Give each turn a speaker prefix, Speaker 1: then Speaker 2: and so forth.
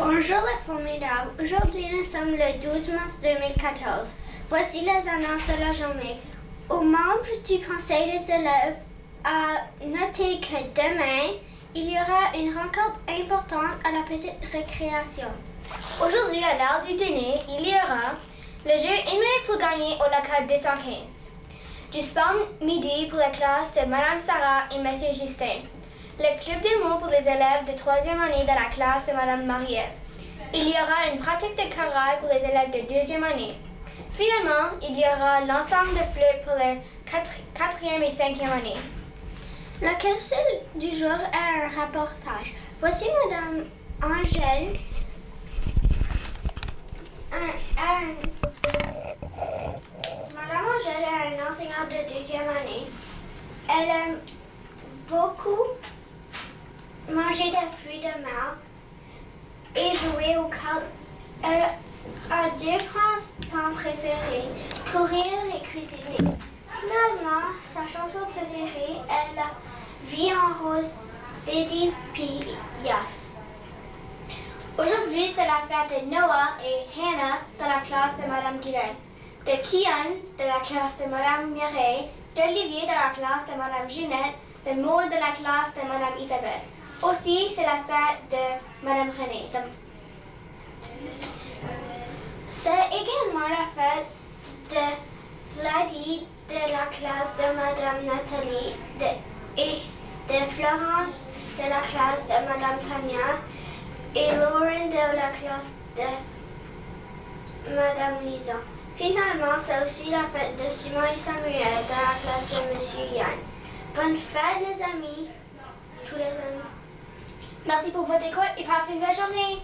Speaker 1: Bonjour les formidables. Aujourd'hui, nous sommes le 12 mars 2014. Voici les annonces de la journée. Aux membres du conseil des élèves, à noter que demain, il y aura une rencontre importante à la petite récréation.
Speaker 2: Aujourd'hui, à l'heure du dîner, il y aura le jeu 1 minute pour gagner au local 215. Du sport midi pour la classe de Mme Sarah et M. Justin. Le club des mots pour les élèves de 3e année dans la classe de Mme Marie-Ève. Il y aura une pratique de chorale pour les élèves de 2e année. Finalement, il y aura l'ensemble de flûte pour les 4e et 5e année.
Speaker 1: La capsule du jour est un reportage. Voici Mme Angèle. Madame Angèle est une enseignante de 2e année. Elle aime beaucoup manger des fruits de mer et jouer aux cartes. Elle a 2 passe-temps préférés, courir et cuisiner. Finalement, sa chanson préférée est La vie en rose d'Edith Piaf. Aujourd'hui, c'est la fête de Noah et Hannah dans la classe de Mme Guillain, de Kian de la classe de Mme Mireille, d'Olivier de la classe de Mme Ginette, de Maud de la classe de Mme Isabelle. Aussi, c'est la fête de Mme Renée. C'est également la fête de Vladie de la classe de Mme Nathalie et de Florence de la classe de Mme Tania et Lauren de la classe de Mme Lisa. Finalement, c'est aussi la fête de Simon et Samuel de la classe de M. Yann. Bonne fête les amis, tous les amis.
Speaker 2: Merci pour votre écoute et passez une belle journée.